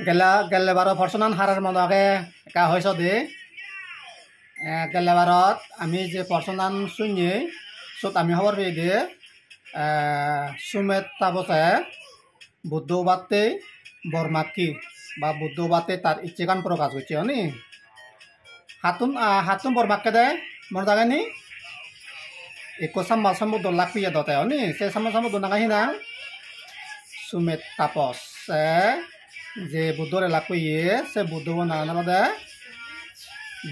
গেলে বারো পর্সনান হারার মতো আগে একা হয়েছ দে গেলে বারত আমি যে পর্সনান শুনি সত আমি খবর পেয়ে দিয়ে সুমেত তাবসে বুদ্ধবাতে বরমাকি বা বুদ্ধবাতে তার ইচ্ছেকান প্রকাশ হচ্ছে নি হাতুন বরমাকে দে মনে থাকে নি একো সাম্বা সাম্বুদ লাখ পিয়া দতে নি সে সাম্বা সাম্বুদ নাগাহি না সুমেত তাপস যে বুদ্ধরে লাখ পিয়ে সে বুদ্ধ না দে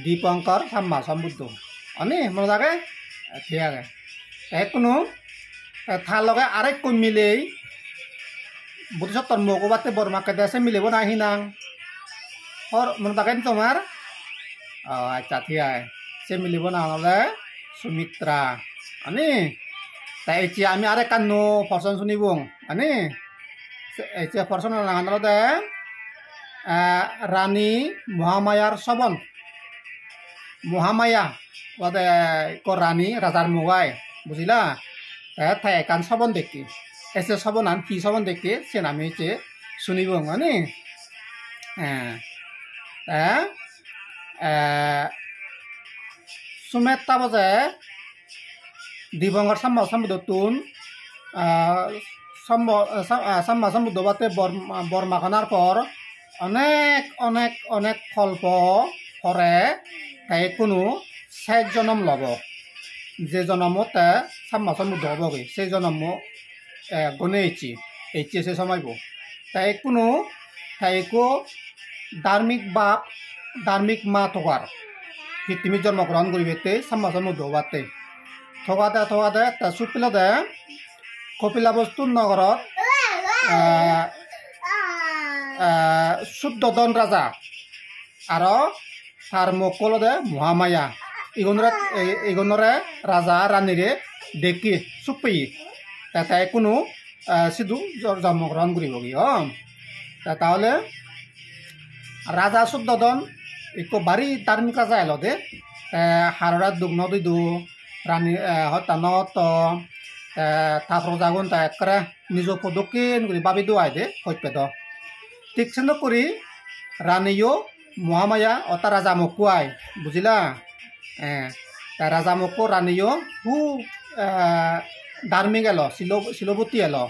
দীপঙ্কর সাম্বা সাম্বুদ্ধ অনি মনে থাকে ঠিক আছে কোনো থার লগে আরেক কই মিলেই বুদ্ধসত্তর মগবাতে বরমাকে দেশে মিলিব না হিনাং হর মনে থাকে তোমার আচ্ছা ঠিক আছে সে মিলিব না হলে সুমিত্রা আনি তাই এটি আমি আরেক কান্নো পর্সন শুনিবং আনি এটি পর্সন নাগানো দে রানী মহামায়ার সবন মহামায়া ওদে ক রানী রাজার মুগাই বুঝিলা তাই একান সবন দেখি এসে সবন আন কি সবন দেখি সে নামে হচ্ছে শুনিবং আনি সুমেত তাবজে দিবঙ্গর সাম্বা সাম্বুদ তুন সাম্বা সাম্বুদ বাতে বরমাখানার পর অনেক অনেক অনেক কল্প পরে তাই কোনো 6 জনম লব যে জনমতে সাম্বা সাম্বুদ হবগে সেই জনম গনে এইচি সে সময়ব তাই কোনো তাইকো ধার্মিক বাপ ধার্মিক মা থকার পৃথিবীর জন্মগ্রহণ করিবে সাম্বা সাম্বুদ বাতে থকাতে তা সুপিলদে কপিলাবস্তুর নগরত শুদ্ধদন রাজা আর তার মকলদে মহামায়া এগনরে রাজা রানীরে দেখি চুপি তাই কোনো সিধু জন্মগ্রহণ করিব তাহলে রাজা শুদ্ধদন একো বাড়ি ধার্মিক রাজা এলো দে হাররা দুগ্ন দিদু রানী হত্যানত তারপর যাগুন তা একরে নিজ পদক্ষেপ করি বাবি দোয়াই দে হইপেদ ঠিক সেন করি রানীও মহামায়া অতা রাজা মকুয়াই বুঝিলা রাজা মকু রানীও হু ধার্মিক এলো শিলবতী এলো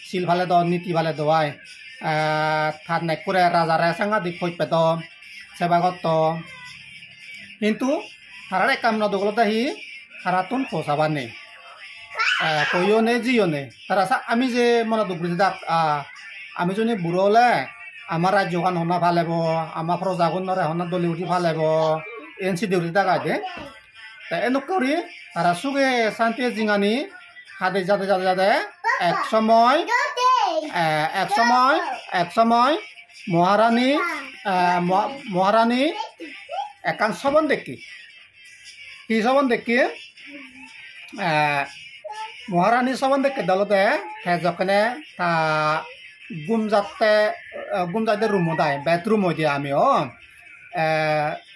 শিল ভালে দ নীতি ভালে দোয়াই থার নেক করে রাজারে সাংঘাতিক হইপেদ সেবাগত কিন্তু তারারে কাম নদগলতে হি তারাতুন খোসাবার নেই কইও নে জিও নে তারা আমি যে মনে দুপুরি দাক আমি যদি বুড়ো হলে আমার রাজ্যখান হনা ভাল হব আমার প্রজাগুন নরে হনা দলি উঠি ভাল হব এনসি দেউরি দাগাই দে তাই এনুক করি তারা সুগে শান্তি জিঙানি হাতে যাতে যাতে যাতে এক সময় মহারানী একান সবন দেখি কি সবন দেখি মহারানী সবন দেখে দলতে যখনে তা গুমজাতে রুম দায় বেডরুম দিয়ে আমি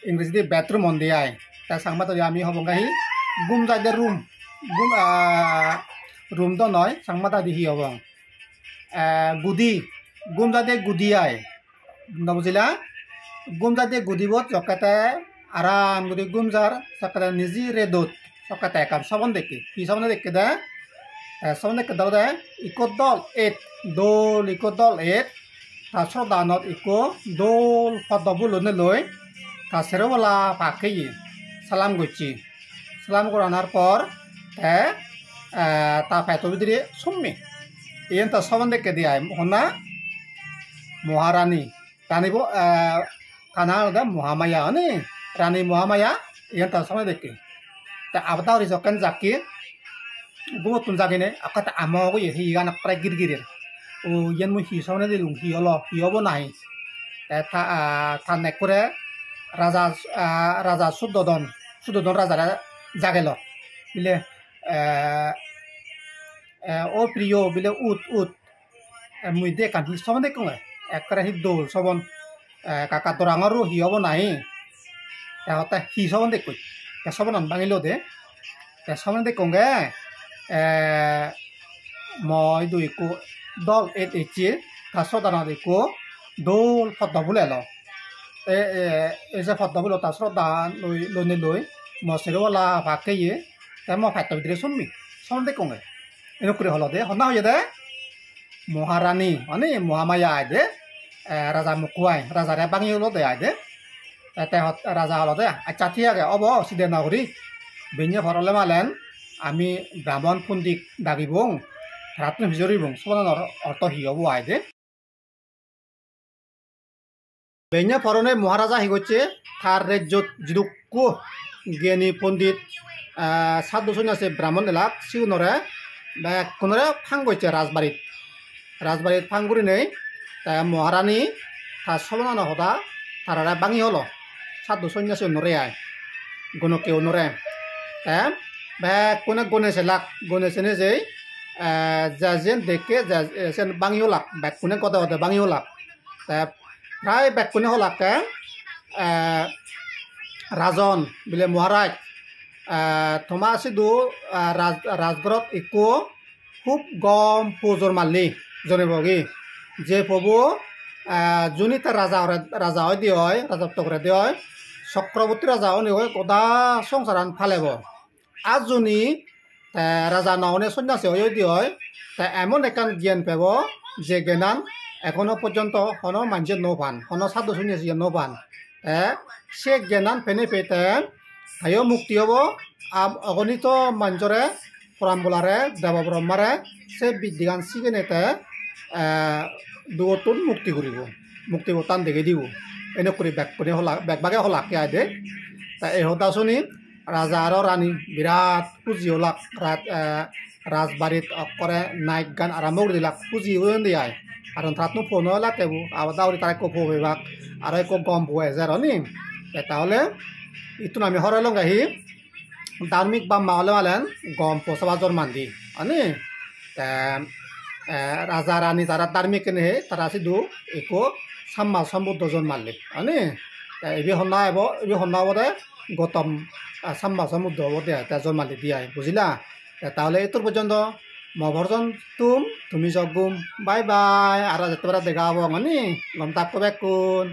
ইংরেজি বেডরুম দিয়ে তা সাংবাদ আমি হবঙ্গাহি গুমজাতে রুম তো নয় সাংবাদ দিহি হব গুদি গুমজাতে গুদি আয় বুঝিলা গুমজাতে গুদিব চকাতে আরাম করে গুমজার চকাতে নিজি রেদত চকাতে একাম সবন দেখি কি সবন দেখি দে সবন দেখি দাও দে ইকো দল এট দোল ইকো দল এট তা সদানত ইকো দোল পদ্মবুলনে লই তা সেরোবলা পাখি সালাম করছি সালাম করানোর পর তা ফেতো ভিতরে সুম্মি ইয়েন তা সবন দেখে দিয়ে হনা মহারানী রানীব কানা মহামায়া নি রানী মহামায়া ইয়েন তা সবন দেখে তা আবদাও রিজকেন জাকি গুমতুন জাগিনে আকাতে আমগো হিগান প্রায় গিরগিরের ও ইয়েন মুই হি সবনে দিলুম হি হলো হি হবো নাই তা নেক করে রাজা শুদ্ধদন রাজারা জাগেল বিলে ও প্রিয় বিলে উত মুই দে কান হি সবন দেখুন একরে হি দোল সবন কাকা তোরাঙরও হি হবো নাই তাহলে হি সবন দেখুই সবন ভাঙিল দে সবন দেখুন গে মই দুইকো দল এট এচি তাসদানা দেখো দৌল ফদ্দ বুলে ল এই যে ফদ্দ বুলো তার শ্রদ্ধা লই লই মশিরওয়ালা ভাগকে ইয়ে তাই ম ফাইট ভিতরে শুনবি সন্দেহ কঙে এনে করে হলো দে হন্না হয়ে দে মহারানী মানে মহামায়া আয় দে রাজা মুকুয়াই রাজারে বাঙি হলো দে আয় দে তাতে রাজা হলো দে আচ্ছা ঠিক আছে অব সিদে না করি বেঞ্জে ভরলে মালেন আমি ব্রাহ্মণ পণ্ডিত দাগিবং রাত্রি ভিজরিবং সবানোর অর্থ হিয়ব আয় দে বেঞ্জে ভরনে মহারাজা হিগছে থার রাজ্যত জিদুক্কু জ্ঞানী পণ্ডিত সাধু সন্ন্যাসী ব্রাহ্মণ এলাক সিউনরে কোনরে ফাঙ্গইছে রাজবাড়িত ফাঙ্গুরি নেই তাই মহারানী তার সবানো হতা তারা বাঙি হলো সাধু সন্ন্যাসী নরে আয় গণকে নরে কোনে গণেছে লাখ গণেছে যে যেন দেখে যেন বাঙি হলাক ব্যাগ কোনে কথা হতে বাঙি হলাক প্রায় ব্যাগ কোনে হলাকে রাজন বিলে মহারাজ থমা সিধু রাজগড়ত একো খুব গম পুজোর মারলি জনে বগি যে প্রভু যোনি তার রাজা হয় দিয়ে হয় রাজত্ব করে দিয়ে হয় চক্রবর্তী রাজা হনি হয় কদা সংসারান ফালেব আজ যোনি রাজা নাওনে সন্ন্যাসী হয়ে দিয়ে হয় তা এমন একান জ্ঞান পাব যে জ্ঞান এখনো পর্যন্ত হন মানুষের নৌপান হন সাধু সন্ন্যাসী নৌপান সে জ্ঞান ফেনে পেতে হাইও মুক্তি হব অগণিত মানুষরে পরাম্বলারে দেব ব্রহ্মারে সে বিদ্যান শিখেনেতে দুয়তুন মুক্তি করিব মুক্তি টান দেখে দিব এনে করে বেগ বাগে হলাকে আয় দে তা এই হতা শুনি রাজা আর রানী বিরাট পুঁজি হলাক রাজবাড়িত করে নাইক গান আরম্ভ করে দিলাক পুঁজি দিয়ে আয় আর তাতনো ফোন হলাক কেবু আবার দাউরি তারা কো ভোবেবাক আর এক গম ভুয়ে যায় নি তাহলে ইতুন আমি হরাই লং আহি ধার্মিক বা মাহলে মালেন গম পচাবা জন্মান দি আনি রাজা রানী তারা ধার্মিক কেনে তারা সিধু একো সাম্মা সমুদ্র জন্মালি আনি এবি হন্না দে গৌতম সাম্মা সমুদ্র দে জন্মালি দিয়াই বুঝিলা তাহলে এতর পর্যন্ত মভর্জন তুমি জগুম বাই বাই আর যেতে দেখা হব মানে গম তাক বেকুন